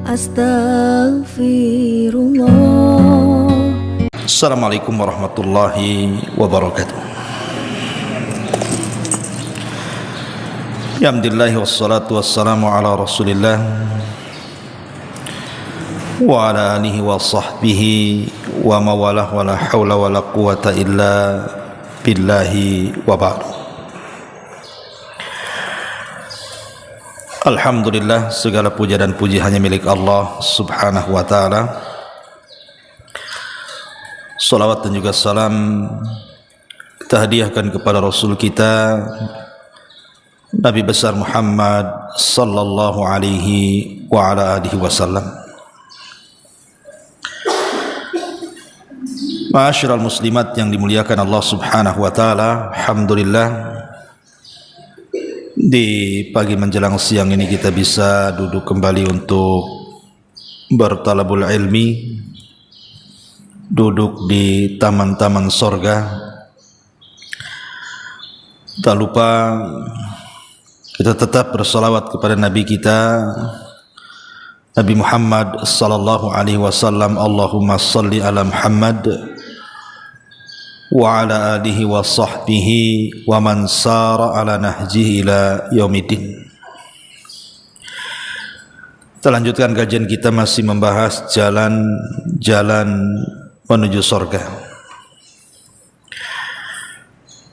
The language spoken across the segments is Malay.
Astaghfirullah. Assalamualaikum warahmatullahi wabarakatuh. Alhamdulillah wassalatu wassalamu ala rasulillah wa ala alihi wa sahbihi wa mawalah wa la hawla wa la quwata illa billahi wa ba'du. Alhamdulillah, segala puja dan puji hanya milik Allah subhanahu wa ta'ala. Salawat dan juga salam kita hadiahkan kepada Rasul kita Nabi besar Muhammad sallallahu alaihi wa ala alihi wasallam. Ma'asyiral muslimat yang dimuliakan Allah subhanahu wa ta'ala, alhamdulillah di pagi menjelang siang ini kita bisa duduk kembali untuk bertalabul ilmi, duduk di taman-taman sorga. Tak lupa kita tetap bersalawat kepada Nabi kita Nabi Muhammad sallallahu alaihi wasallam. Allahumma salli ala Muhammad wa ala alihi wa sahbihi wa man sara ala nahjihi ila yaumiddin. Kita lanjutkan kajian kita masih membahas jalan-jalan menuju surga.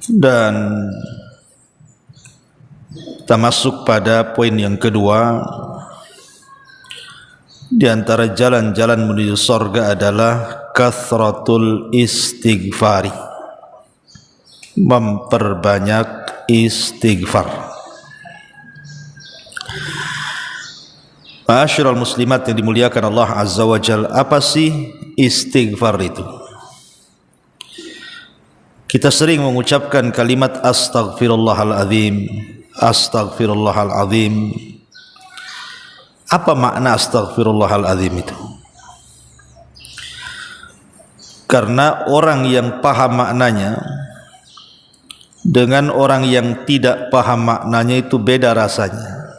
Dan kita masuk pada poin yang kedua. Di antara jalan-jalan menuju surga adalah kathratul istighfari, memperbanyak istighfar. Ma'asyiral muslimat yang dimuliakan Allah azza wa jalla, apa sih istighfar itu? Kita sering mengucapkan kalimat astaghfirullahaladzim, astaghfirullahaladzim. Apa makna astaghfirullahaladzim itu? Karena orang yang paham maknanya dengan orang yang tidak paham maknanya itu beda rasanya.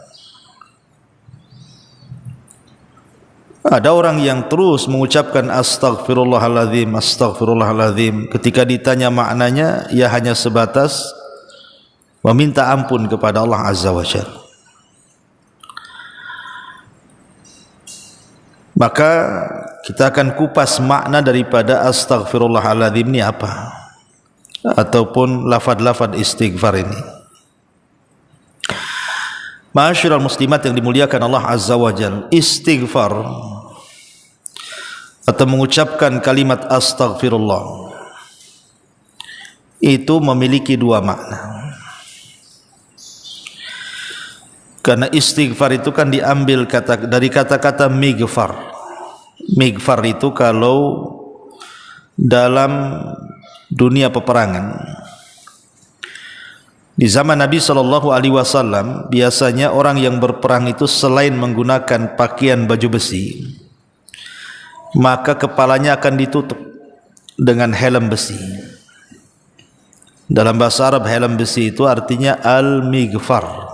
Ada orang yang terus mengucapkan astaghfirullahaladzim, astaghfirullahaladzim. Ketika ditanya maknanya, ia hanya sebatas meminta ampun kepada Allah azza wa jalla. Maka kita akan kupas makna daripada astaghfirullahaladzim ini apa, ataupun lafad-lafad istighfar ini. Ma'asyiral muslimat yang dimuliakan Allah azza wa jalla, istighfar atau mengucapkan kalimat astaghfirullah itu memiliki dua makna. Karena istighfar itu kan diambil dari kata-kata mighfar. Mighfar itu kalau dalam dunia peperangan, di zaman Nabi SAW biasanya orang yang berperang itu selain menggunakan pakaian baju besi, maka kepalanya akan ditutup dengan helm besi. Dalam bahasa Arab helm besi itu artinya al-mighfar.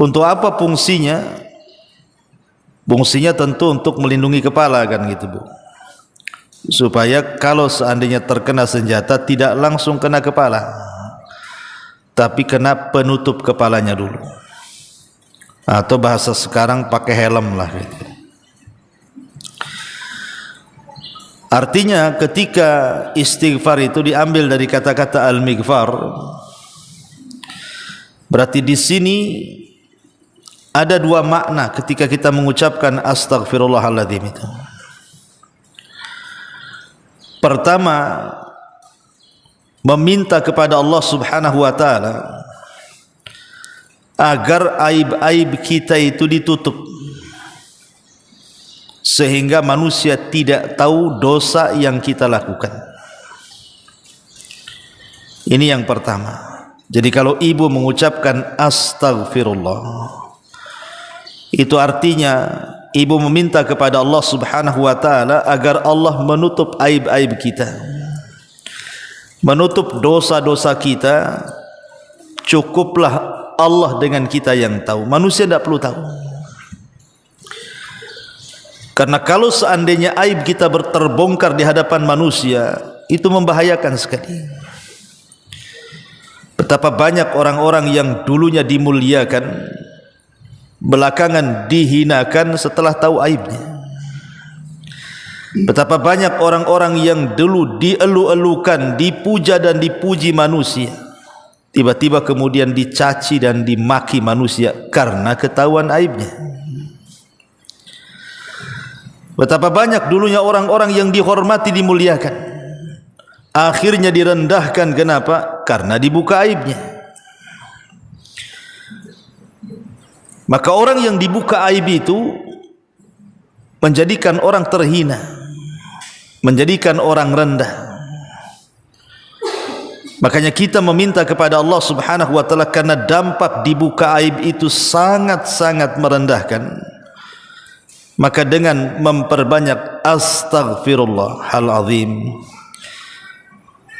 Untuk apa fungsinya? Fungsinya tentu untuk melindungi kepala, kan gitu Bu, supaya kalau seandainya terkena senjata tidak langsung kena kepala, tapi kena penutup kepalanya dulu, atau bahasa sekarang pakai helm lah gitu. Artinya ketika istighfar itu diambil dari kata-kata al-mighfar, berarti di sini ada dua makna ketika kita mengucapkan astaghfirullahaladzim itu. Pertama, meminta kepada Allah subhanahu wa ta'ala agar aib-aib kita itu ditutup, sehingga manusia tidak tahu dosa yang kita lakukan. Ini yang pertama. Jadi kalau ibu mengucapkan astaghfirullah, itu artinya ibu meminta kepada Allah subhanahu wa ta'ala agar Allah menutup aib-aib kita, menutup dosa-dosa kita. Cukuplah Allah dengan kita yang tahu, manusia tidak perlu tahu. Karena kalau seandainya aib kita terbongkar di hadapan manusia, itu membahayakan sekali. Betapa banyak orang-orang yang dulunya dimuliakan, belakangan dihinakan setelah tahu aibnya. Betapa banyak orang-orang yang dulu dielu-elukan, dipuja dan dipuji manusia, tiba-tiba kemudian dicaci dan dimaki manusia karena ketahuan aibnya. Betapa banyak dulunya orang-orang yang dihormati, dimuliakan, akhirnya direndahkan. Kenapa? Karena dibuka aibnya. Maka orang yang dibuka aib itu menjadikan orang terhina, menjadikan orang rendah. Makanya kita meminta kepada Allah Subhanahu wa taala, karena dampak dibuka aib itu sangat-sangat merendahkan. Maka dengan memperbanyak astaghfirullahal azim,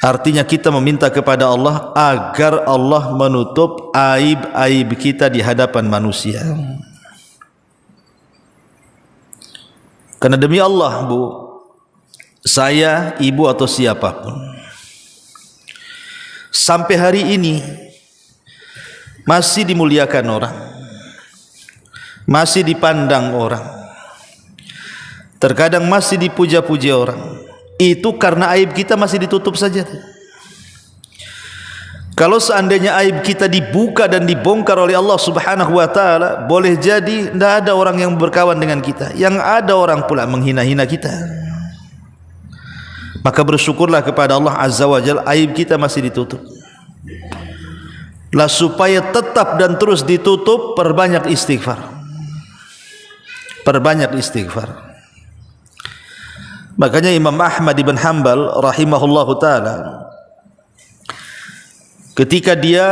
artinya kita meminta kepada Allah agar Allah menutup aib-aib kita di hadapan manusia. Karena demi Allah, Bu, saya, ibu atau siapapun, sampai hari ini masih dimuliakan orang, masih dipandang orang, terkadang masih dipuja-puja orang. Itu karena aib kita masih ditutup saja. Kalau seandainya aib kita dibuka dan dibongkar oleh Allah Subhanahu wa taala, boleh jadi tidak ada orang yang berkawan dengan kita, yang ada orang pula menghina-hina kita. Maka bersyukurlah kepada Allah Azza wa Jalla, aib kita masih ditutup. Lah supaya tetap dan terus ditutup, perbanyak istighfar. Perbanyak istighfar. Makanya Imam Ahmad ibn Hanbal rahimahullahu taala, ketika dia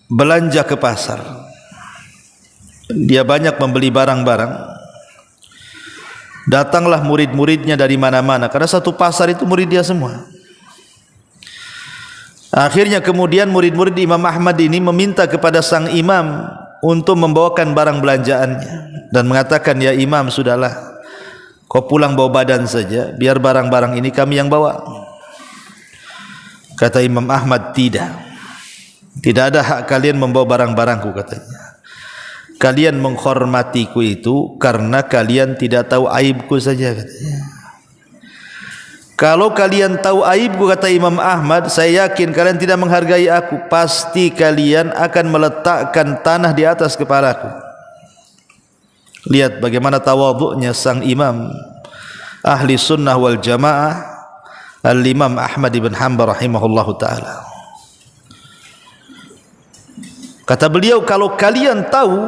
belanja ke pasar, dia banyak membeli barang-barang, datanglah murid-muridnya dari mana-mana, karena satu pasar itu murid dia semua. Akhirnya kemudian murid-murid Imam Ahmad ini meminta kepada sang imam untuk membawakan barang belanjaannya, dan mengatakan, ya imam, sudahlah, kau pulang bawa badan saja, biar barang-barang ini kami yang bawa. Kata Imam Ahmad, tidak ada hak kalian membawa barang-barangku, katanya. Kalian menghormatiku itu karena kalian tidak tahu aibku saja, katanya. Kalau kalian tahu aibku, kata Imam Ahmad, saya yakin kalian tidak menghargai aku. Pasti kalian akan meletakkan tanah di atas kepalaku. Lihat bagaimana tawadhu'nya sang imam ahli sunnah wal jamaah, Al-Imam Ahmad ibn Hanbal rahimahullahu ta'ala. Kata beliau, kalau kalian tahu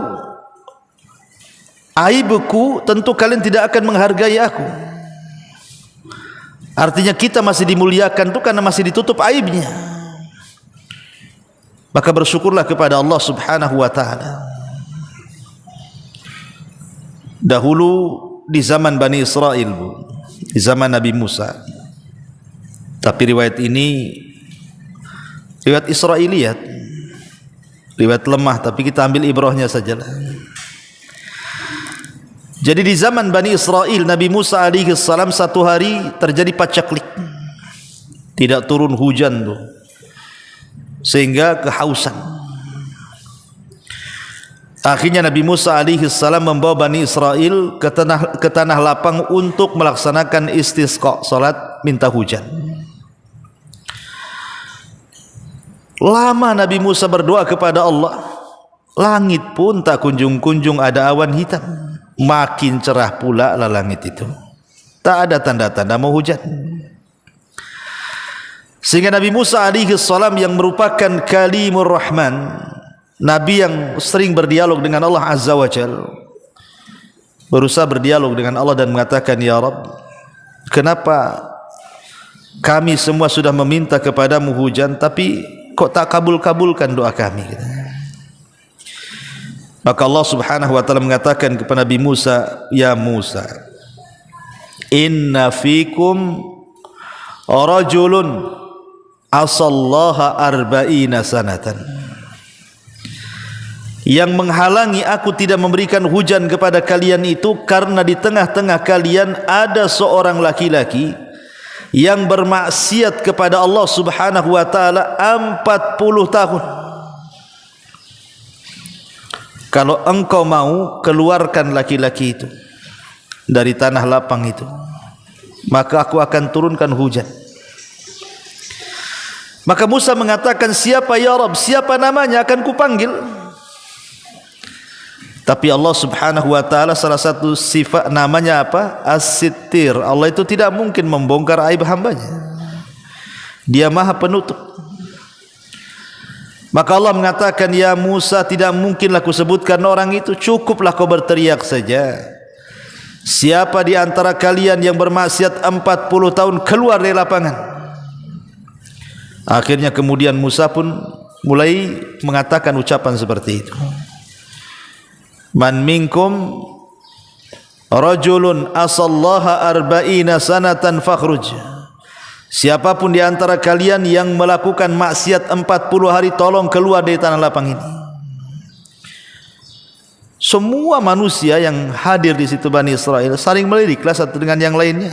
aibku, tentu kalian tidak akan menghargai aku. Artinya kita masih dimuliakan itu karena masih ditutup aibnya. Maka bersyukurlah kepada Allah Subhanahu wa ta'ala. Dahulu di zaman Bani Israel, Bu, di zaman Nabi Musa. Tapi riwayat ini riwayat Israiliyat, riwayat lemah, tapi kita ambil ibrahnya sajalah. Jadi di zaman Bani Israel, Nabi Musa alaihi salam, satu hari terjadi pacaklik, tidak turun hujan tuh, sehingga kehausan. Akhirnya Nabi Musa alaihi salam membawa Bani Israel ke tanah lapang untuk melaksanakan istisqa, salat minta hujan. Lama Nabi Musa berdoa kepada Allah, langit pun tak kunjung-kunjung ada awan hitam. Makin cerah pula lah langit itu, tak ada tanda-tanda mau hujan. Sehingga Nabi Musa alaihi salam yang merupakan kalimur rahman, Nabi yang sering berdialog dengan Allah Azza wa Jalla, berusaha berdialog dengan Allah dan mengatakan, ya Rabb, kenapa kami semua sudah meminta kepadamu hujan, tapi kok tak kabul-kabulkan doa kami? Maka Allah Subhanahu wa ta'ala mengatakan kepada Nabi Musa, ya Musa, inna fikum rajulun asallaha arba'ina sanatan yang menghalangi aku tidak memberikan hujan kepada kalian itu karena di tengah-tengah kalian ada seorang laki-laki yang bermaksiat kepada Allah Subhanahu wa taala 40 tahun. Kalau engkau mau keluarkan laki-laki itu dari tanah lapang itu, maka aku akan turunkan hujan. Maka Musa mengatakan, siapa ya Rabb, siapa namanya, akan kupanggil. Tapi Allah Subhanahu wa taala salah satu sifat namanya apa? As-Sittir. Allah itu tidak mungkin membongkar aib hambanya. Dia Maha Penutup. Maka Allah mengatakan, ya Musa, tidak mungkinlah kusebutkan orang itu, cukuplah kau berteriak saja. Siapa di antara kalian yang bermaksiat 40 tahun keluar dari lapangan? Akhirnya kemudian Musa pun mulai mengatakan ucapan seperti itu. Man minkum rajulun asallaha arba'ina sanatan fakhruj. Siapapun di antara kalian yang melakukan maksiat 40 hari, tolong keluar dari tanah lapang ini. Semua manusia yang hadir di situ Bani Israel saling meliriklah satu dengan yang lainnya.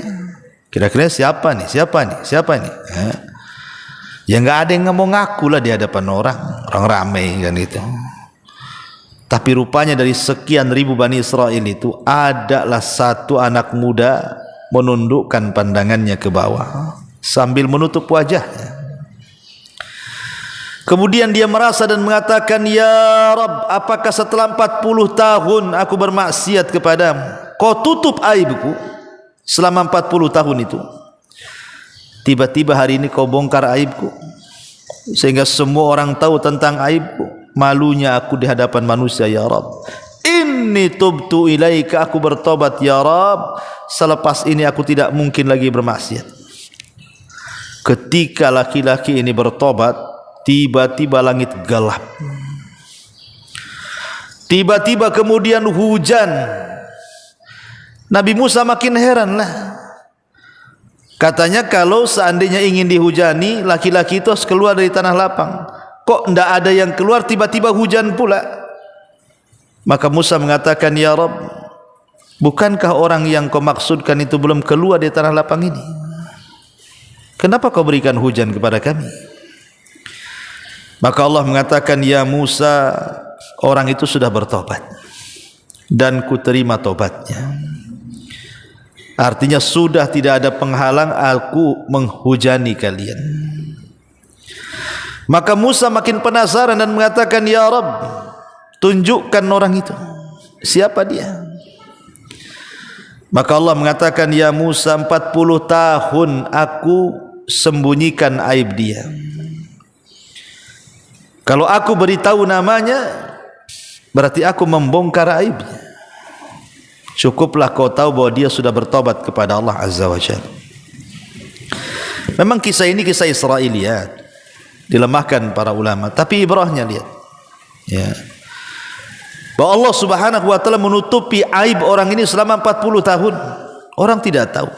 Kira-kira siapa nih? Siapa nih? Ya enggak ada yang mau ngaku lah di hadapan orang ramai kan itu. Tapi rupanya dari sekian ribu Bani Israel itu adalah satu anak muda menundukkan pandangannya ke bawah sambil menutup wajahnya. Kemudian dia merasa dan mengatakan, ya Rabb, apakah setelah 40 tahun aku bermaksiat kepadamu, kau tutup aibku selama 40 tahun itu, tiba-tiba hari ini kau bongkar aibku sehingga semua orang tahu tentang aibku. Malunya aku di hadapan manusia ya Rabb. Inni tubtu ilaika, aku bertobat ya Rabb, selepas ini aku tidak mungkin lagi bermaksiat. Ketika laki-laki ini bertobat, tiba-tiba langit gelap. Tiba-tiba kemudian hujan. Nabi Musa makin heran lah. Katanya kalau seandainya ingin dihujani, laki-laki itu harus keluar dari tanah lapang. Kok tidak ada yang keluar, tiba-tiba hujan pula. Maka Musa mengatakan, ya Rabb, bukankah orang yang kau maksudkan itu belum keluar dari tanah lapang ini? Kenapa kau berikan hujan kepada kami? Maka Allah mengatakan, ya Musa, orang itu sudah bertobat dan ku terima tobatnya. Artinya sudah tidak ada penghalang aku menghujani kalian. Maka Musa makin penasaran dan mengatakan, ya Rabb, tunjukkan orang itu, siapa dia? Maka Allah mengatakan, ya Musa, 40 tahun aku sembunyikan aib dia. Kalau aku beritahu namanya, berarti aku membongkar aibnya. Cukuplah kau tahu bahwa dia sudah bertobat kepada Allah Azza wa Jalla. Memang kisah ini kisah Israiliyat, dilemahkan para ulama, tapi ibrahnya lihat ya, bahwa Allah Subhanahu wa taala menutupi aib orang ini selama 40 tahun. Orang tidak tahu.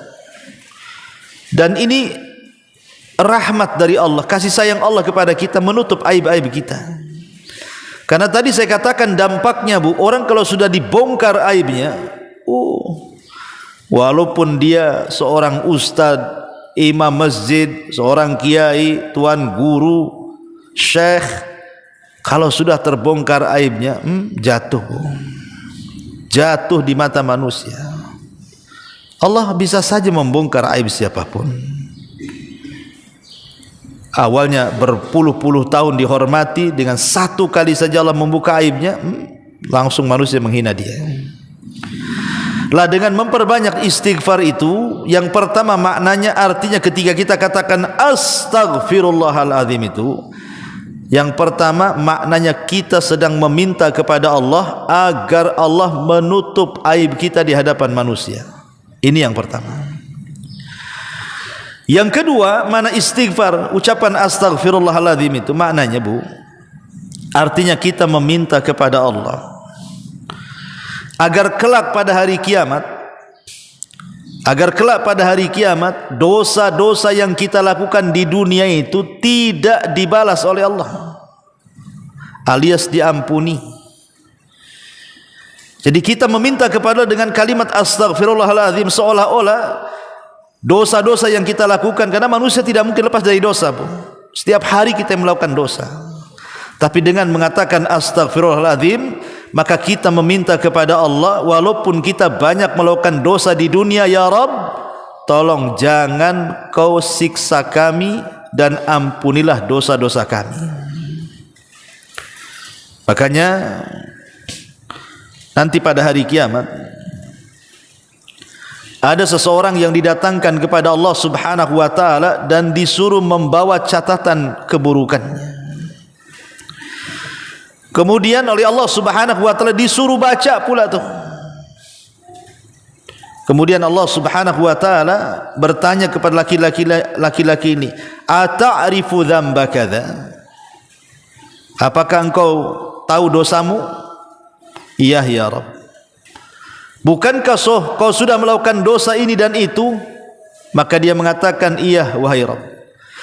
Dan ini rahmat dari Allah, kasih sayang Allah kepada kita, menutup aib-aib kita. Karena tadi saya katakan dampaknya Bu, orang kalau sudah dibongkar aibnya, walaupun dia seorang ustadz, imam masjid, seorang kiai, tuan guru, syekh, kalau sudah terbongkar aibnya, jatuh di mata manusia. Allah bisa saja membongkar aib siapapun. Awalnya berpuluh-puluh tahun dihormati, dengan satu kali saja Allah membuka aibnya, langsung manusia menghina dia. Lah dengan memperbanyak istighfar itu, yang pertama maknanya artinya ketika kita katakan astaghfirullahaladzim itu, yang pertama maknanya kita sedang meminta kepada Allah agar Allah menutup aib kita di hadapan manusia. Ini yang pertama. Yang kedua, mana istighfar, ucapan astaghfirullahaladzim itu maknanya Bu, artinya kita meminta kepada Allah agar kelak pada hari kiamat, dosa-dosa yang kita lakukan di dunia itu tidak dibalas oleh Allah, alias diampuni. Jadi kita meminta kepada dengan kalimat astaghfirullahaladzim, seolah-olah dosa-dosa yang kita lakukan, karena manusia tidak mungkin lepas dari dosa, Bu. Setiap hari kita melakukan dosa. Tapi dengan mengatakan astaghfirullahaladzim, maka kita meminta kepada Allah, walaupun kita banyak melakukan dosa di dunia, ya Rabb, tolong jangan kau siksa kami dan ampunilah dosa-dosa kami. Makanya nanti pada hari kiamat ada seseorang yang didatangkan kepada Allah Subhanahu wa taala dan disuruh membawa catatan keburukannya. Kemudian oleh Allah Subhanahu wa taala disuruh baca pula tuh. Kemudian Allah Subhanahu wa taala bertanya kepada laki-laki ini, "Ata'rifu dzamba kadza?" Apakah engkau tahu dosamu? Iya ya Rabb. Bukankah kau sudah melakukan dosa ini dan itu? Maka dia mengatakan, iya wahai Rabb.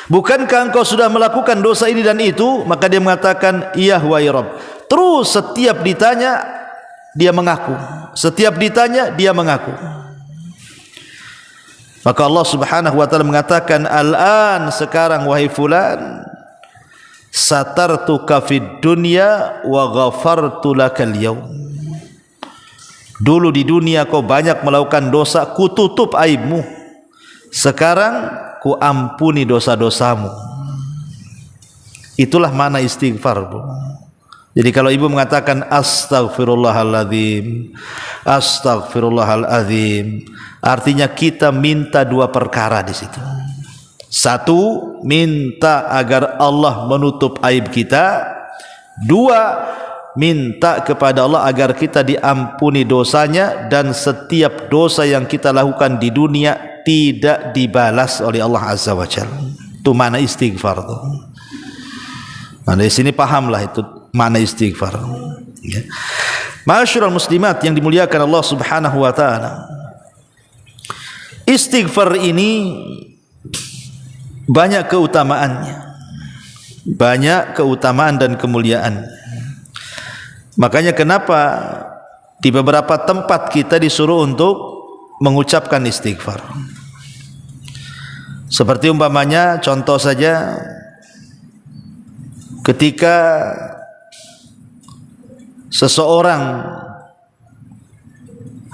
Bukankah engkau sudah melakukan dosa ini dan itu? Maka dia mengatakan, iya wahai Rabb. Terus setiap ditanya dia mengaku. Setiap ditanya dia mengaku. Maka Allah Subhanahu wa taala mengatakan, al-an, sekarang wahai fulan, satartuka fid dunya wa ghafartu lakal yaum. Dulu di dunia kau banyak melakukan dosa, ku tutup aibmu. Sekarang ku ampuni dosa-dosamu. Itulah makna istighfar, Bu. Jadi kalau ibu mengatakan astaghfirullahaladzim, astaghfirullahaladzim, artinya kita minta dua perkara di situ. Satu, minta agar Allah menutup aib kita. Dua, minta kepada Allah agar kita diampuni dosanya, dan setiap dosa yang kita lakukan di dunia tidak dibalas oleh Allah Azza wa Jalla. Itu makna istighfar tuh. Nah, di sini pahamlah itu makna istighfar. Ya. Ma'asyiral muslimat yang dimuliakan Allah Subhanahu wa taala. Istighfar ini banyak keutamaannya. Banyak keutamaan dan kemuliaan. Makanya kenapa di beberapa tempat kita disuruh untuk mengucapkan istighfar. Seperti umpamanya, contoh saja, ketika seseorang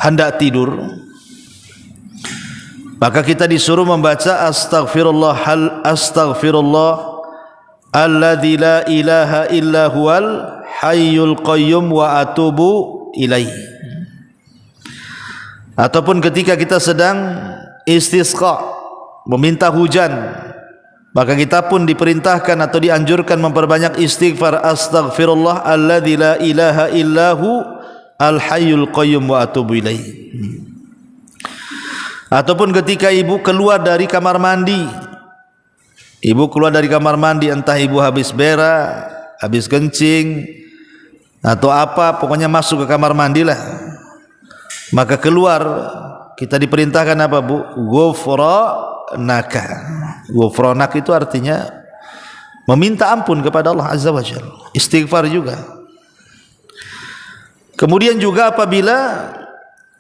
hendak tidur, maka kita disuruh membaca astaghfirullah alladzi la ilaha illa huwal hayyul qayyum wa atubu ilaih. Ataupun ketika kita sedang istisqa, meminta hujan, maka kita pun diperintahkan atau dianjurkan memperbanyak istighfar, astaghfirullah alladzi la ilaha illahu al hayyul qayyum wa atubu ilaih. Ataupun ketika ibu keluar dari kamar mandi, entah ibu habis berak, habis kencing atau apa, pokoknya masuk ke kamar mandi lah, maka keluar, kita diperintahkan apa, Bu? Ghufranaka. Ghufranak itu artinya meminta ampun kepada Allah Azza wa Jalla. Istighfar juga. Kemudian juga apabila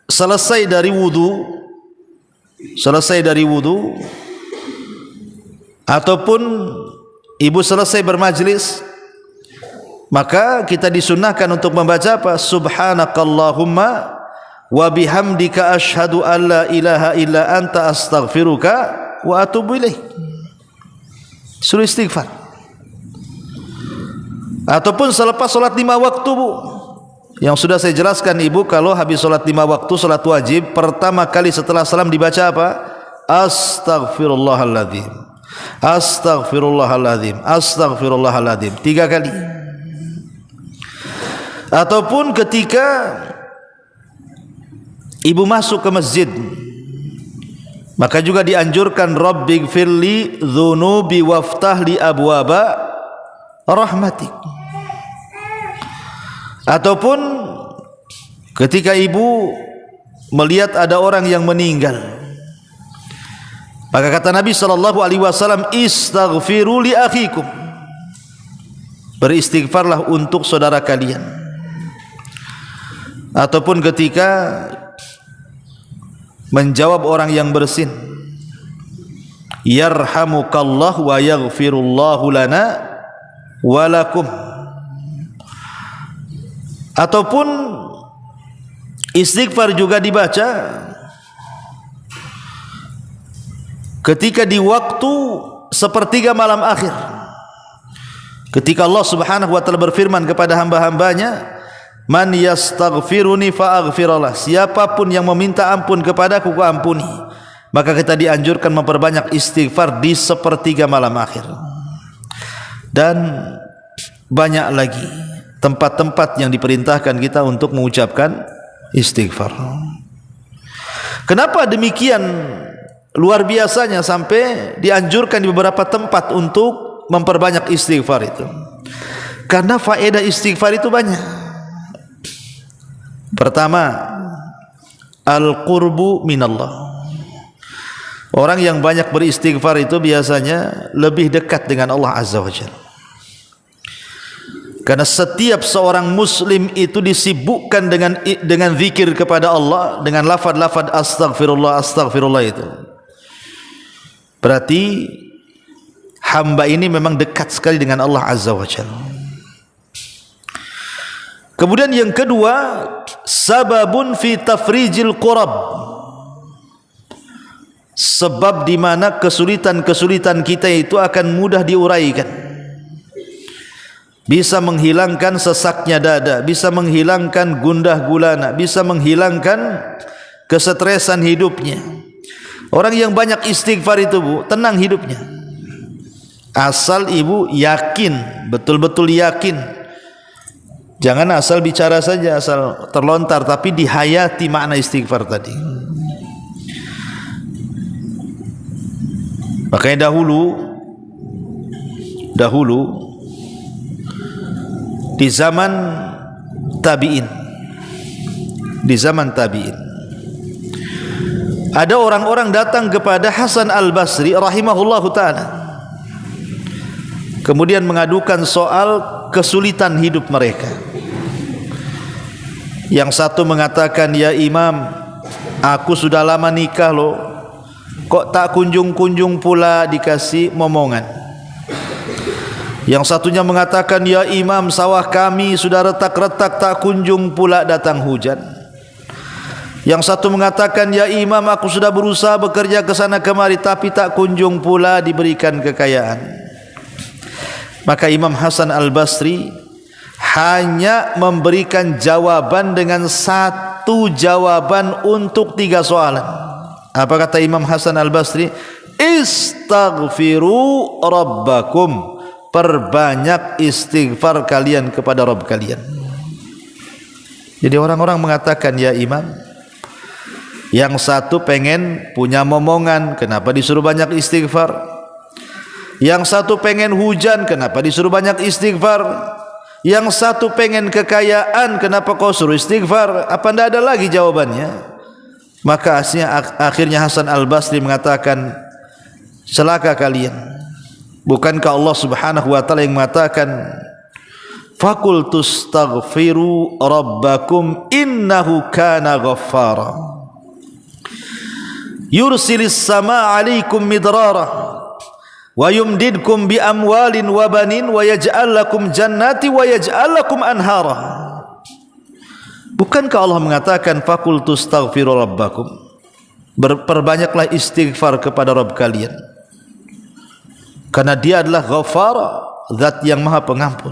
selesai dari wudu ataupun ibu selesai bermajlis, maka kita disunnahkan untuk membaca apa? Subhanakallahumma wa bihamdika asyhadu an la ilaha illa anta astaghfiruka wa atubu ilaik. Suruh istighfar. Ataupun selepas salat 5 waktu, Bu. Yang sudah saya jelaskan ibu, kalau habis salat 5 waktu, salat wajib, pertama kali setelah salam dibaca apa? Astaghfirullahaladzim, astaghfirullahaladzim, astaghfirullahaladzim, 3 kali. Ataupun ketika ibu masuk ke masjid, maka juga dianjurkan rabbighfirli dzunubi waftahli abwaba rahmatik. Ataupun ketika ibu melihat ada orang yang meninggal, maka kata Nabi SAW, istaghfiru li akhikum, beristighfarlah untuk saudara kalian. ataupun ketika menjawab orang yang bersin, yarhamukallah wa yaghfirullahu lana wa lakum, ataupun istighfar juga dibaca ketika di waktu sepertiga malam akhir, ketika Allah Subhanahu wa taala berfirman kepada hamba-hambanya, man yastaghfiruni fa'aghfirullah, siapapun yang meminta ampun kepadaku ku ampuni. Maka kita dianjurkan memperbanyak istighfar di sepertiga malam akhir. Dan banyak lagi tempat-tempat yang diperintahkan kita untuk mengucapkan istighfar. Kenapa demikian luar biasanya sampai dianjurkan di beberapa tempat untuk memperbanyak istighfar itu? Karena faedah istighfar itu banyak. Pertama, al-qurbu minallah. Orang yang banyak beristighfar itu biasanya lebih dekat dengan Allah Azza wa Jalla. Karena setiap seorang muslim itu disibukkan dengan zikir kepada Allah, dengan lafaz-lafaz astaghfirullah, astaghfirullah itu. Berarti hamba ini memang dekat sekali dengan Allah Azza wa Jalla. Kemudian yang kedua, sababun fi tafrijil qurab, sebab di mana kesulitan-kesulitan kita itu akan mudah diuraikan. Bisa menghilangkan sesaknya dada, bisa menghilangkan gundah gulana, bisa menghilangkan kesetresan hidupnya. Orang yang banyak istighfar itu, Bu, tenang hidupnya. Asal ibu yakin, betul-betul yakin. Jangan asal bicara saja, asal terlontar, tapi dihayati makna istighfar tadi. Makanya dahulu di zaman tabi'in, ada orang-orang datang kepada Hasan Al-Basri rahimahullahu ta'ala, kemudian mengadukan soal kesulitan hidup mereka. Yang satu mengatakan, ya Imam, aku sudah lama nikah loh, kok tak kunjung-kunjung pula dikasih momongan. Yang satunya mengatakan, ya Imam, sawah kami sudah retak-retak, tak kunjung pula datang hujan. Yang satu mengatakan, ya Imam, aku sudah berusaha bekerja ke sana kemari, tapi tak kunjung pula diberikan kekayaan. Maka Imam Hasan Al-Basri hanya memberikan jawaban dengan satu jawaban untuk 3 soalan. Apa kata Imam Hasan Al-Basri? Istaghfiru rabbakum, perbanyak istighfar kalian kepada Rabb kalian. Jadi orang-orang mengatakan, ya Imam, yang satu pengen punya momongan, kenapa disuruh banyak istighfar? Yang satu pengen hujan, kenapa disuruh banyak istighfar? Yang satu pengen kekayaan, kenapa kau suruh istighfar? Apa tidak ada lagi jawabannya? Maka akhirnya Hasan Al-Basri mengatakan, celaka kalian. Bukankah Allah Subhanahu wa taala yang mengatakan, faqultu astaghfiru rabbakum innahu kana ghaffara yursilis samaa 'alaikum midrara wa yumdidkum bi amwalin wa banin wa yaj'al lakum jannati wa yaj'al lakum anhara. Bukankah Allah mengatakan, faqultu astaghfiru rabbakum, perbanyaklah istighfar kepada Rabb kalian, karena Dia adalah Ghaffara, zat yang maha pengampun.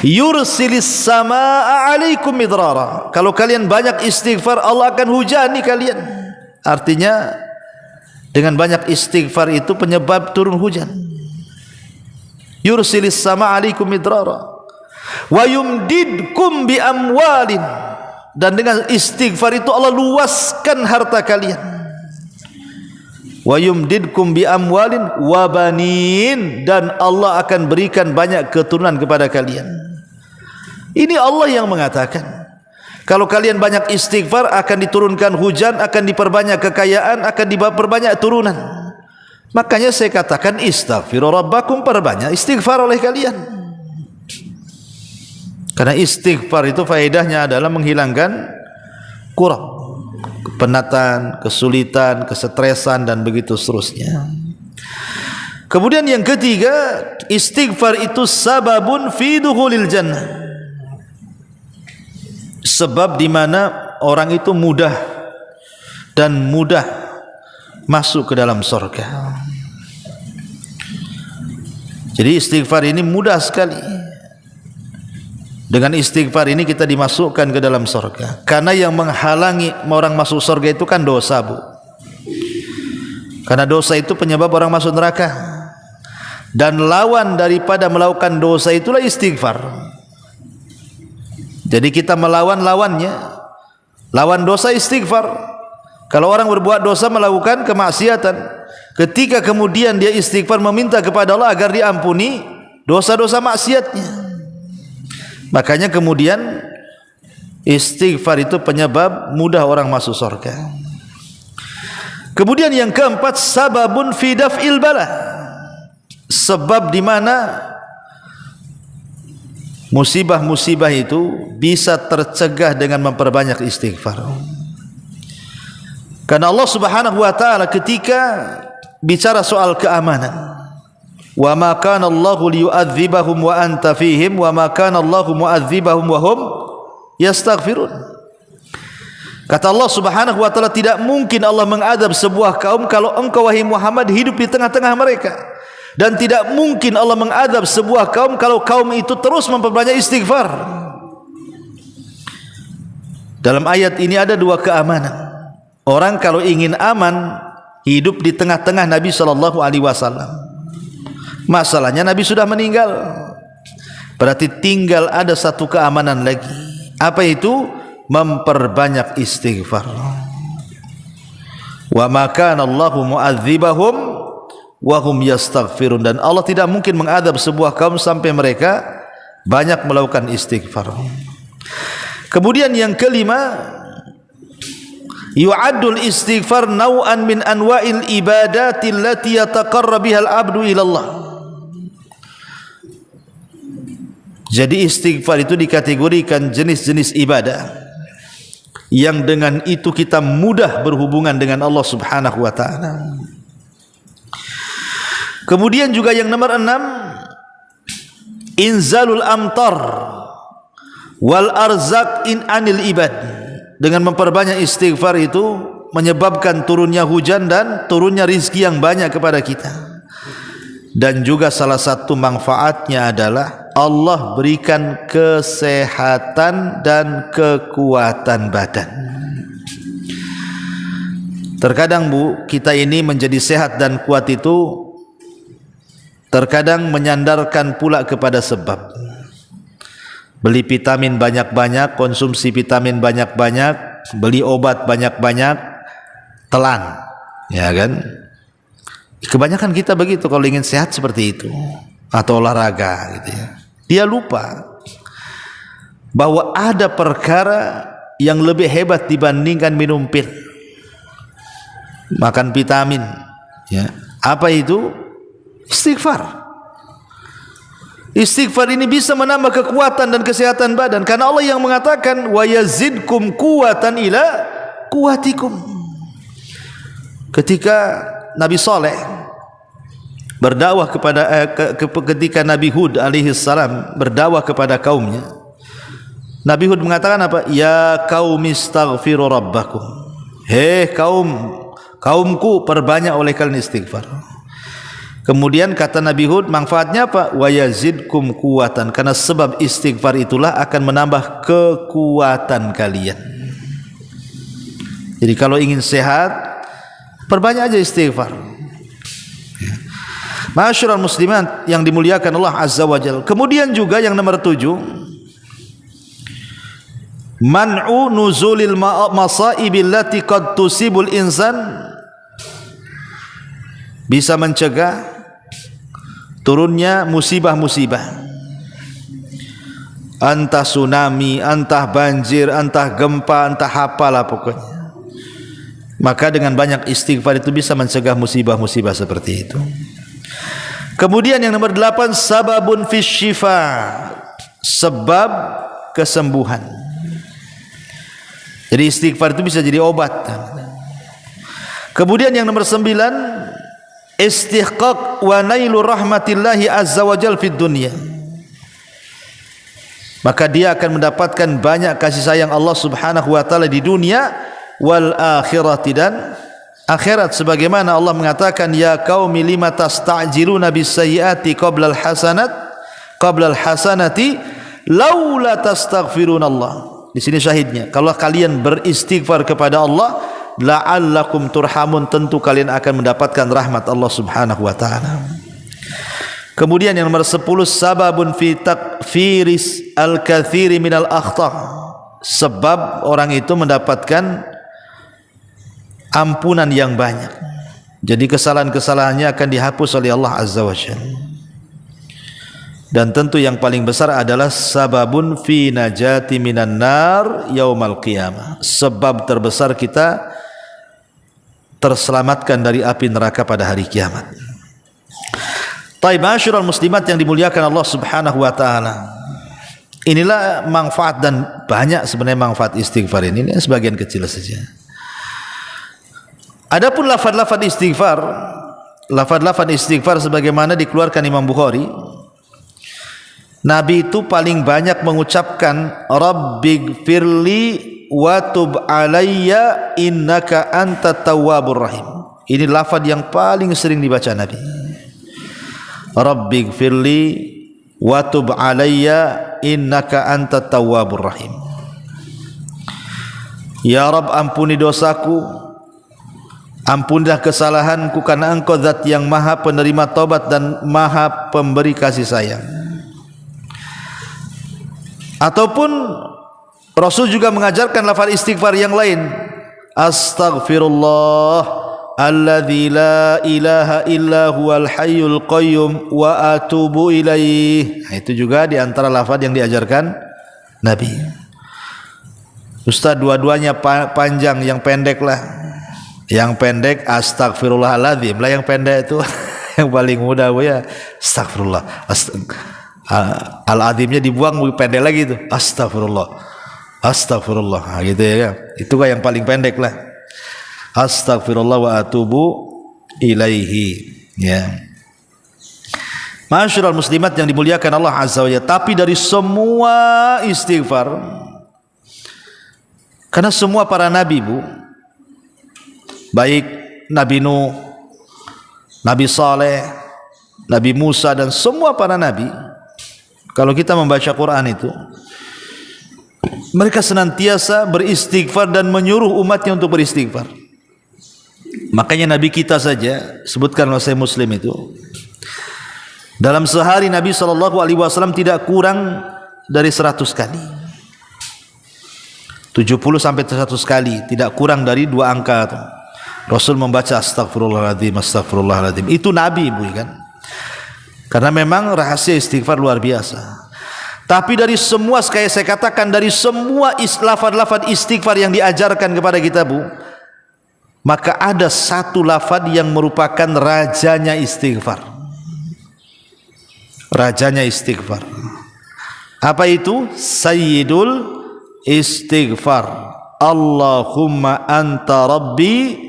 Yursilis samaa 'alaikum midrara, kalau kalian banyak istighfar, Allah akan hujani kalian. Artinya dengan banyak istighfar itu penyebab turun hujan. Yursilis samaa 'alaikum midrara wa yumdidkum bi amwalin, dan dengan istighfar itu Allah luaskan harta kalian. Wa yumdidkum bi amwalin wa banin, dan Allah akan berikan banyak keturunan kepada kalian. Ini Allah yang mengatakan, kalau kalian banyak istighfar akan diturunkan hujan, akan diperbanyak kekayaan, akan diperbanyak turunan. Makanya saya katakan, istaghfiru rabbakum, perbanyak istighfar oleh kalian. Karena istighfar itu faedahnya adalah menghilangkan kurab, kepenatan, kesulitan, kesetresan dan begitu seterusnya. Kemudian yang ketiga, istighfar itu sababun fi dukhulil jannah. Sebab di mana orang itu mudah masuk ke dalam surga. Jadi istighfar ini mudah sekali. Dengan istighfar ini kita dimasukkan ke dalam surga. Karena yang menghalangi orang masuk surga itu kan dosa, Bu. Karena dosa itu penyebab orang masuk neraka. Dan lawan daripada melakukan dosa itulah istighfar. Jadi kita melawan lawannya. Lawan dosa istighfar. Kalau orang berbuat dosa melakukan kemaksiatan, ketika kemudian dia istighfar meminta kepada Allah agar diampuni dosa-dosa maksiatnya, makanya kemudian istighfar itu penyebab mudah orang masuk surga. Kemudian yang keempat, sababun fi daf'il bala. Sebab di mana musibah-musibah itu bisa tercegah dengan memperbanyak istighfar. Karena Allah Subhanahu wa taala ketika bicara soal keamanan, wa ma kana Allahu liyu'adzibahum wa anta fihim wa ma kana Allahu mu'adzibahum wa hum yastaghfirun. Kata Allah Subhanahu wa taala, tidak mungkin Allah mengadab sebuah kaum kalau engkau wahai Muhammad hidup di tengah-tengah mereka, dan tidak mungkin Allah mengadab sebuah kaum kalau kaum itu terus memperbanyak istighfar. Dalam ayat ini ada dua keamanan. Orang kalau ingin aman hidup di tengah-tengah Nabi sallallahu alaihi wasallam. Masalahnya Nabi sudah meninggal. Berarti tinggal ada satu keamanan lagi. Apa itu? Memperbanyak istighfar. Wa ma kana Allahu mu'adzibahum wa hum yastaghfirun. Dan Allah tidak mungkin mengadab sebuah kaum sampai mereka banyak melakukan istighfar. Kemudian yang kelima, yu'addul istighfar naw'an min anwa'il ibadati allati yataqarrabu bihal abdu ila Allah. Jadi istighfar itu dikategorikan jenis-jenis ibadah yang dengan itu kita mudah berhubungan dengan Allah Subhanahu wa taala. Kemudian juga yang nomor 6, inzalul amtar wal arzaq in anil ibad. Dengan memperbanyak istighfar itu menyebabkan turunnya hujan dan turunnya rizki yang banyak kepada kita. Dan juga salah satu manfaatnya adalah Allah berikan kesehatan dan kekuatan badan. Terkadang Bu, kita ini menjadi sehat dan kuat itu terkadang menyandarkan pula kepada sebab. Beli vitamin banyak-banyak, konsumsi vitamin banyak-banyak, beli obat banyak-banyak, telan, ya kan? Kebanyakan kita begitu kalau ingin sehat seperti itu, atau olahraga gitu ya. Dia lupa bahwa ada perkara yang lebih hebat dibandingkan minum pil, makan vitamin, ya. Apa itu? Istighfar. Istighfar ini bisa menambah kekuatan dan kesehatan badan, karena Allah yang mengatakan wa yazidkum quwwatan ila quwwatikum. Ketika Nabi Saleh berdakwah ketika Nabi Hud alaihi salam berdakwah kepada kaumnya, Nabi Hud mengatakan apa? Ya qaumi istaghfiru rabbakum. Hei kaumku, perbanyak oleh kalian istighfar. Kemudian kata Nabi Hud, manfaatnya apa? Wa yazidkum quwwatan, karena sebab istighfar itulah akan menambah kekuatan kalian. Jadi kalau ingin sehat, perbanyak aja istighfar. Ma'asyiral muslimat yang dimuliakan Allah Azza wa Jalla. Kemudian juga yang nomor 7, man'u nuzulil masaibil lati qad tusibul insan, bisa mencegah turunnya musibah-musibah, entah tsunami, entah banjir, entah gempa, entah apalah pokoknya. Maka dengan banyak istighfar itu bisa mencegah musibah-musibah seperti itu. Kemudian yang nomor 8, sababun fis syifa, sebab kesembuhan. Jadi istighfar itu bisa jadi obat. Kemudian yang nomor 9, istihqaq wa nailu rahmatillahi azza wa jal fid dunya. Maka dia akan mendapatkan banyak kasih sayang Allah Subhanahu wa taala di dunia wal akhirati, dan akhirat, sebagaimana Allah mengatakan, ya qaumi lima tasta'jiluna bis sayyiati qabla al hasanati laula tastaghfirunallah. Di sini syahidnya, kalau kalian beristighfar kepada Allah, la'allakum turhamun, tentu kalian akan mendapatkan rahmat Allah Subhanahu wa taala. Kemudian yang nomor 10, sababun fi takfiris al-katsiri minal akhta'. Sebab orang itu mendapatkan ampunan yang banyak. Jadi kesalahan-kesalahannya akan dihapus oleh Allah Azza wa Jalla. Dan tentu yang paling besar adalah sababun fi najati minan nar yaumal qiyamah. Sebab terbesar kita terselamatkan dari api neraka pada hari kiamat. Taib ma'asyiral muslimat yang dimuliakan Allah Subhanahu wa taala. Inilah manfaat, dan banyak sebenarnya manfaat istighfar ini sebagian kecil saja. Adapun lafaz-lafaz istighfar sebagaimana dikeluarkan Imam Bukhari, Nabi itu paling banyak mengucapkan Rabbighfirli wa tub alayya innaka antat tawwabur rahim. Ini lafaz yang paling sering dibaca Nabi. Rabbighfirli wa tub alayya innaka antat tawwabur rahim. Ya Rabb, ampuni dosaku, ampunilah kesalahanku, karena Engkau zat yang maha penerima taubat dan maha pemberi kasih sayang. Ataupun Rasul juga mengajarkan lafaz istighfar yang lain, astaghfirullah alladzi la ilaha illa huwal hayyul qayyum wa atubu ilaih. Itu juga di antara lafaz yang diajarkan Nabi. Ustaz, dua-duanya panjang, yang pendek lah. Yang pendek astaghfirullahaladzim lah, yang pendek itu yang paling mudah ya astaghfirullah. Al-azimnya dibuang, pendek lagi itu astagfirullah, astagfirullah, gitu ya. Itu kan yang paling pendek lah, astagfirullah wa atubu ilaihi, ya. Ma'asyiral muslimat yang dimuliakan Allah Azza wa Jalla. Tapi dari semua istighfar, karena semua para nabi, Bu, baik Nabi Nuh, Nabi Saleh, Nabi Musa, dan semua para nabi, kalau kita membaca Quran itu, mereka senantiasa beristighfar dan menyuruh umatnya untuk beristighfar. Makanya Nabi kita saja, sebutkan oleh Muslim itu, dalam sehari Nabi SAW tidak kurang dari 100 kali, 70 sampai 100 kali, tidak kurang dari 2 angka itu. Rasul membaca astagfirullahaladzim, astagfirullahaladzim. Itu Nabi, Bu, kan? Karena memang rahasia istighfar luar biasa. Tapi dari semua, kayak saya katakan, dari semua lafaz-lafaz istighfar yang diajarkan kepada kita, Bu, maka ada satu lafaz yang merupakan rajanya istighfar. Rajanya istighfar. Apa itu? Sayyidul istighfar. Allahumma anta rabbi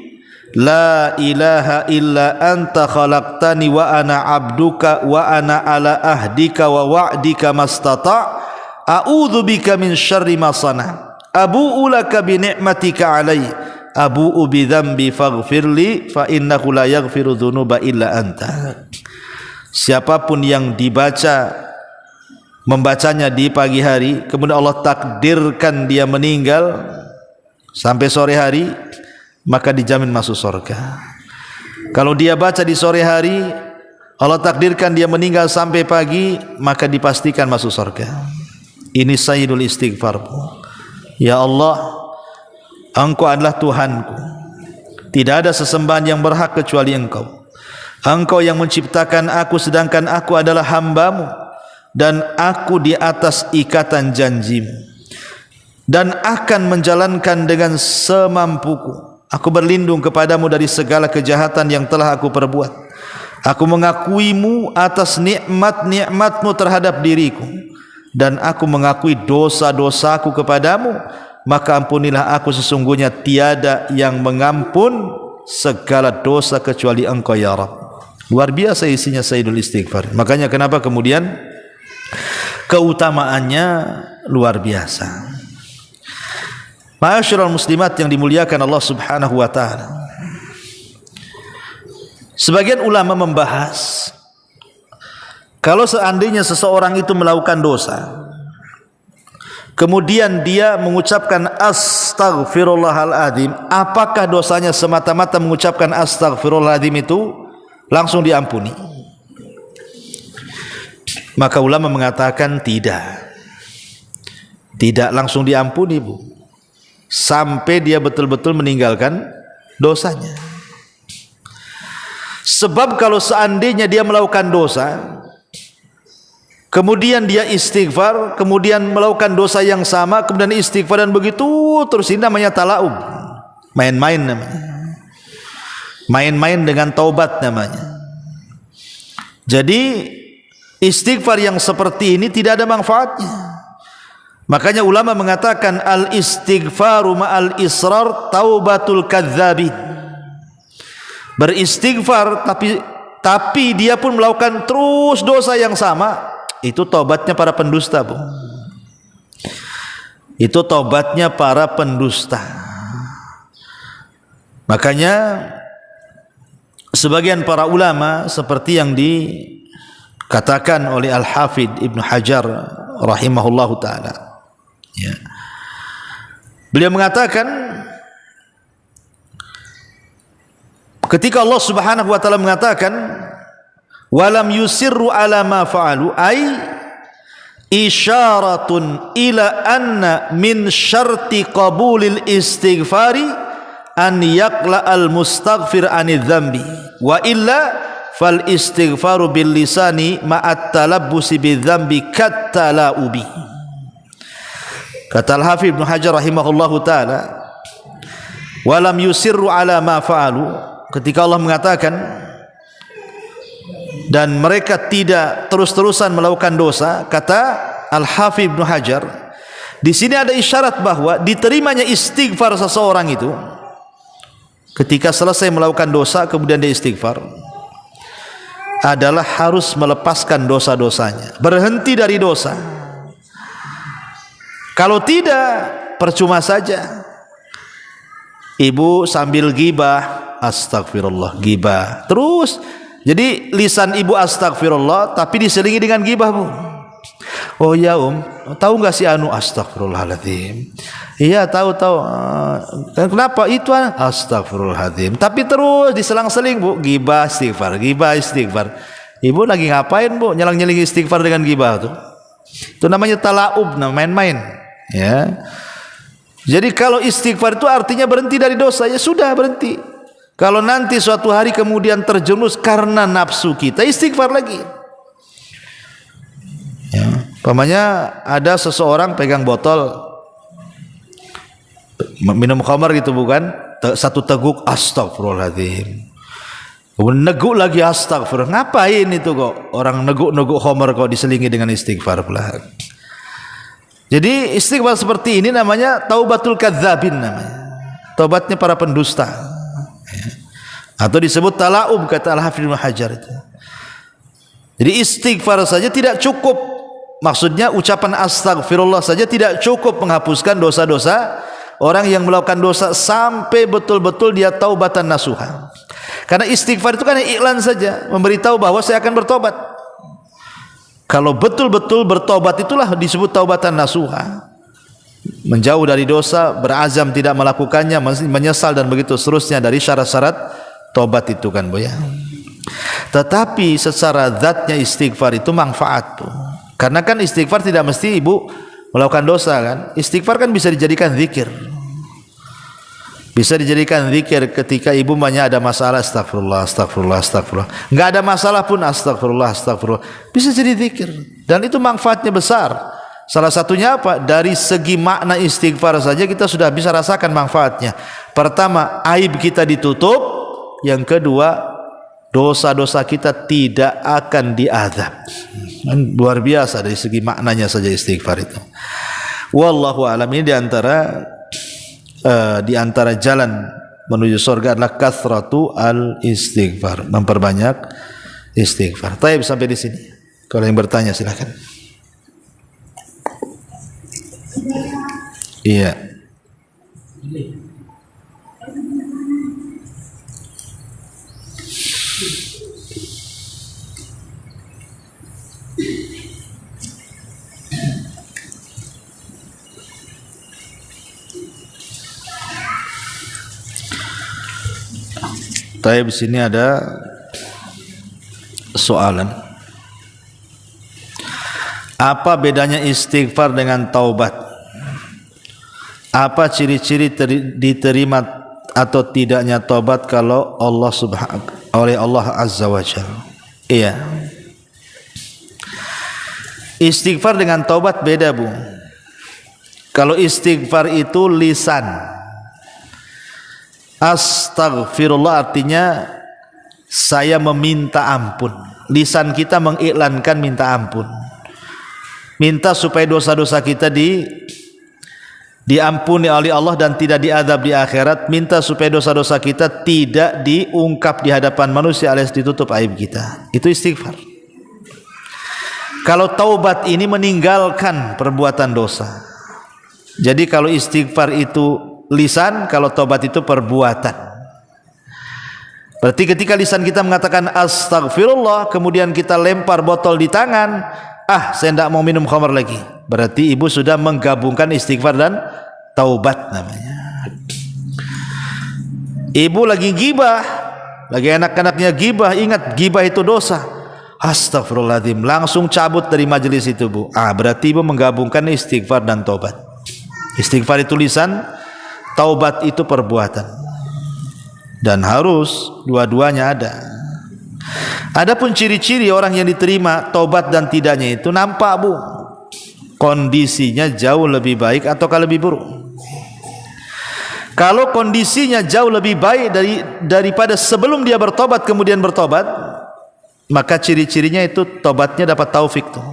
la ilaha illa anta khalaqtani wa ana abduka wa ana ala ahdika wa wa'dika mastata' a'udzu bika min syarri ma sana' abu'u laka bi ni'matika 'alayya abu'u bi dzambi faghfirli fa innahu la yaghfiru dzunuba illa anta. Siapapun yang membacanya di pagi hari, kemudian Allah takdirkan dia meninggal sampai sore hari, maka dijamin masuk surga. Kalau dia baca di sore hari, Allah takdirkan dia meninggal sampai pagi, maka dipastikan masuk surga. Ini sayyidul istighfar. Ya Allah, Engkau adalah Tuhanku, tidak ada sesembahan yang berhak kecuali Engkau. Engkau yang menciptakan aku, sedangkan aku adalah hamba-Mu, dan aku di atas ikatan janji-Mu, dan akan menjalankan dengan semampuku. Aku berlindung kepadamu dari segala kejahatan yang telah aku perbuat. Aku mengakuimu atas nikmat-nikmatmu terhadap diriku. dan aku mengakui dosa-dosaku kepadamu, maka ampunilah aku, sesungguhnya tiada yang mengampun segala dosa kecuali Engkau ya Rabb. Luar biasa isinya Sayyidul Istighfar. Makanya kenapa kemudian keutamaannya luar biasa. Ma'asyiral muslimat yang dimuliakan Allah Subhanahu wa taala. Sebagian ulama membahas kalau seandainya seseorang itu melakukan dosa, kemudian dia mengucapkan astaghfirullahaladzim, apakah dosanya semata-mata mengucapkan astaghfirullahaladzim itu langsung diampuni? Maka ulama mengatakan tidak langsung diampuni, Bu, sampai dia betul-betul meninggalkan dosanya. Sebab kalau seandainya dia melakukan dosa, kemudian dia istighfar, kemudian melakukan dosa yang sama, kemudian istighfar, dan begitu terus, ini namanya talaub, main-main namanya, main-main dengan taubat namanya. Jadi istighfar yang seperti ini tidak ada manfaatnya. Makanya ulama mengatakan al istighfaru ma'al israr taubatul kadzdzabin. Beristighfar tapi dia pun melakukan terus dosa yang sama, itu taubatnya para pendusta, Bu. Itu taubatnya para pendusta. Makanya sebagian para ulama seperti yang dikatakan oleh Al-Hafidh Ibnu Hajar rahimahullahu taala, ya, beliau mengatakan ketika Allah Subhanahu wa taala mengatakan walam yusirru ala ma fa'alu, ay isyaratun ila anna min syarti qabulil istighfari an yaqla al mustaghfir anidz dzambi wa illa fal istighfaru bil lisani ma'at talabbusi bidz dzambi kat talaubi. Kata Al-Hafidz Ibnu Hajar rahimahullahu taala, walam yusirru ala ma fa'alu, ketika Allah mengatakan dan mereka tidak terus-terusan melakukan dosa, kata Al-Hafidz Ibnu Hajar, di sini ada isyarat bahwa diterimanya istighfar seseorang itu ketika selesai melakukan dosa kemudian dia istighfar adalah harus melepaskan dosa-dosanya, berhenti dari dosa. Kalau tidak, percuma saja. Ibu sambil gibah, astagfirullah, gibah terus, jadi lisan ibu astagfirullah tapi diselingi dengan gibah, Bu. Oh ya tahu nggak si anu, astagfirullahaladzim. Iya tahu. Kenapa itu? Astagfirullahaladzim. Tapi terus diselang-seling, Bu, gibah istighfar, gibah istighfar. Ibu lagi ngapain, Bu? Nyelang-nyeling istighfar dengan gibah tuh. Itu namanya talaub, main-main, ya. Jadi kalau istighfar itu artinya berhenti dari dosa, ya sudah berhenti. Kalau nanti suatu hari kemudian terjerumus karena nafsu kita, istighfar lagi. Ya, umpamanya ada seseorang pegang botol minum khamar gitu, bukan? Satu teguk astagfirullahaladzim, kemudian neguk lagi astagfirullah. Ngapain itu kok orang neguk khamar kok diselingi dengan istighfar pula? Jadi istighfar seperti ini namanya taubatul kadzdzabin, namanya taubatnya para pendusta, atau disebut talaub, kata Al-Hafidz Ibnu Hajar itu. Jadi istighfar saja tidak cukup, maksudnya ucapan astagfirullah saja tidak cukup menghapuskan dosa-dosa orang yang melakukan dosa sampai betul-betul dia taubatan nasuha. Karena istighfar itu kan iklan saja, memberitahu bahwa saya akan bertobat. Kalau betul-betul bertobat itulah disebut taubatan nasuha, menjauh dari dosa, berazam tidak melakukannya, menyesal dan begitu seterusnya dari syarat-syarat tobat itu kan, Bu, ya. Tetapi secara zatnya istighfar itu manfaat, Bu. Karena kan istighfar tidak mesti ibu melakukan dosa kan. Istighfar kan bisa dijadikan zikir. Bisa dijadikan zikir ketika ibu banyak ada masalah, astagfirullah, astagfirullah, astagfirullah. Enggak ada masalah pun astagfirullah, astagfirullah. Bisa jadi zikir dan itu manfaatnya besar. Salah satunya apa? Dari segi makna istighfar saja kita sudah bisa rasakan manfaatnya. Pertama, aib kita ditutup. Yang kedua, dosa-dosa kita tidak akan diazab. Luar biasa dari segi maknanya saja istighfar itu. Wallahu a'lam. Ini di antara jalan menuju surga adalah kathratu al istighfar, memperbanyak istighfar. Baik, sampai di sini. Kalau yang bertanya silakan. Iya. Tapi di sini ada soalan. Apa bedanya istighfar dengan taubat? Apa ciri-ciri diterima atau tidaknya taubat kalau oleh Allah Azza wa Jalla? Iya. Istighfar dengan taubat beda, Bu. Kalau istighfar itu lisan. Astaghfirullah artinya saya meminta ampun. Lisan kita mengiklankan minta ampun. Minta supaya dosa-dosa kita diampuni oleh Allah dan tidak diazab di akhirat. Minta supaya dosa-dosa kita tidak diungkap di hadapan manusia alias ditutup aib kita. Itu istighfar. Kalau taubat ini meninggalkan perbuatan dosa. Jadi kalau istighfar itu lisan, kalau taubat itu perbuatan. Berarti ketika lisan kita mengatakan astagfirullah, kemudian kita lempar botol di tangan, saya tidak mau minum khamar lagi, berarti ibu sudah menggabungkan istighfar dan taubat namanya. Ibu lagi gibah, lagi anak-anaknya gibah, ingat gibah itu dosa, astagfirullahaladzim, langsung cabut dari majelis itu, Bu. Berarti ibu menggabungkan istighfar dan taubat. Istighfar itu lisan, taubat itu perbuatan, dan harus dua-duanya ada. Adapun ciri-ciri orang yang diterima taubat dan tidaknya itu nampak, Bu. Kondisinya jauh lebih baik ataukah lebih buruk. Kalau kondisinya jauh lebih baik daripada sebelum dia bertobat kemudian bertobat, maka ciri-cirinya itu tobatnya dapat taufik tuh.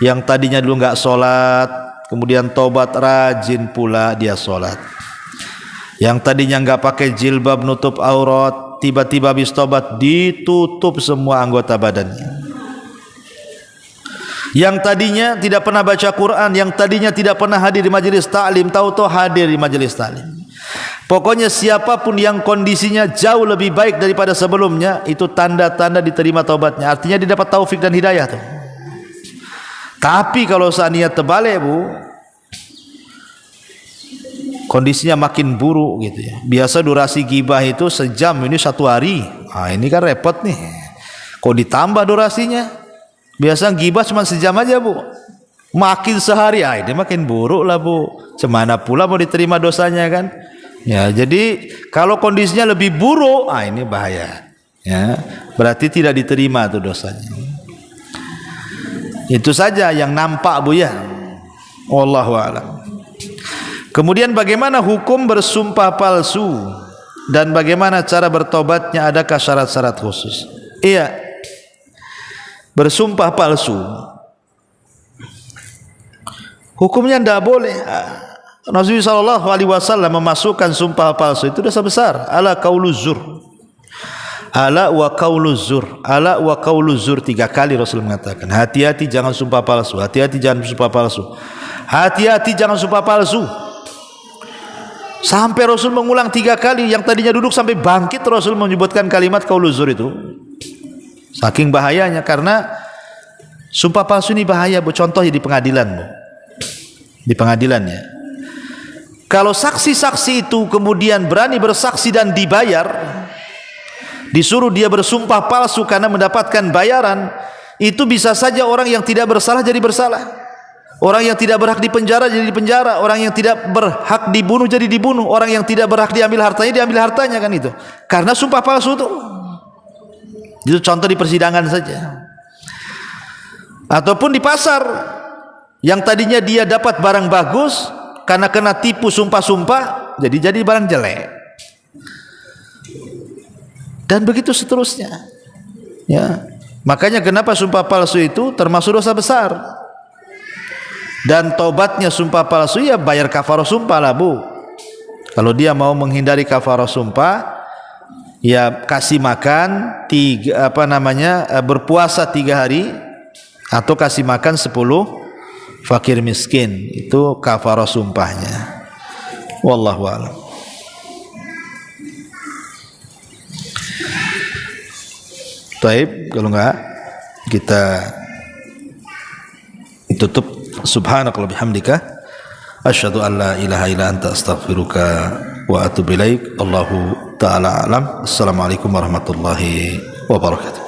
Yang tadinya dulu nggak sholat, kemudian tobat, rajin pula dia sholat. Yang tadinya nggak pakai jilbab nutup aurat, tiba-tiba habis tobat ditutup semua anggota badannya. Yang tadinya tidak pernah baca Quran, yang tadinya tidak pernah hadir di majelis ta'lim, tahu-tahu hadir di majelis ta'lim. Pokoknya siapapun yang kondisinya jauh lebih baik daripada sebelumnya, itu tanda-tanda diterima taubatnya. Artinya dia dapat taufik dan hidayah tuh. Tapi kalau seandainya terbalik, Bu, kondisinya makin buruk gitu ya. Biasa durasi gibah itu sejam, ini 1 hari. Ini kan repot nih. Kok ditambah durasinya? Biasa gibah cuma sejam aja, Bu. Makin sehari, ini makin buruk lah, Bu. Cemana pula mau diterima dosanya kan? Ya, jadi kalau kondisinya lebih buruk, ini bahaya. Ya, berarti tidak diterima tuh dosanya. Itu saja yang nampak, Bu ya. Wallahu a'lam. Kemudian bagaimana hukum bersumpah palsu dan bagaimana cara bertobatnya, adakah syarat-syarat khusus? Iya, bersumpah palsu hukumnya tidak boleh. Rasulullah SAW memasukkan sumpah palsu itu dosa besar. Ala qauluz zur, ala wa qauluz zur, ala wa qauluz zur, 3 kali Rasul mengatakan hati-hati jangan sumpah palsu, hati-hati jangan sumpah palsu, hati-hati jangan sumpah palsu. Sampai Rasul mengulang 3 kali, yang tadinya duduk sampai bangkit Rasul menyebutkan kalimat qauluz zur itu. Saking bahayanya, karena sumpah palsu ini bahaya, Bu. Contohnya di pengadilan, Bu. Di pengadilan ya. Kalau saksi-saksi itu kemudian berani bersaksi dan dibayar, disuruh dia bersumpah palsu karena mendapatkan bayaran, itu bisa saja orang yang tidak bersalah jadi bersalah. Orang yang tidak berhak dipenjara jadi dipenjara, orang yang tidak berhak dibunuh jadi dibunuh, orang yang tidak berhak diambil hartanya kan itu. Karena sumpah palsu itu. Itu contoh di persidangan saja. Ataupun di pasar, yang tadinya dia dapat barang bagus, karena kena tipu sumpah-sumpah, jadi barang jelek. Dan begitu seterusnya. Ya, makanya kenapa sumpah palsu itu termasuk dosa besar. Dan tobatnya sumpah palsu ya bayar kafarah sumpah lah bu. Kalau dia mau menghindari kafarah sumpah, ya kasih makan berpuasa 3 hari atau kasih makan 10 fakir miskin, itu kafarah sumpahnya. Wallahu a'lam. Taib, kalau enggak kita tutup. Subhanakallahumma bihamdika asyhadu an la ilaha illa anta astaghfiruka wa atubu ilaik. Allahu ta'ala alam. Assalamualaikum warahmatullahi wabarakatuh.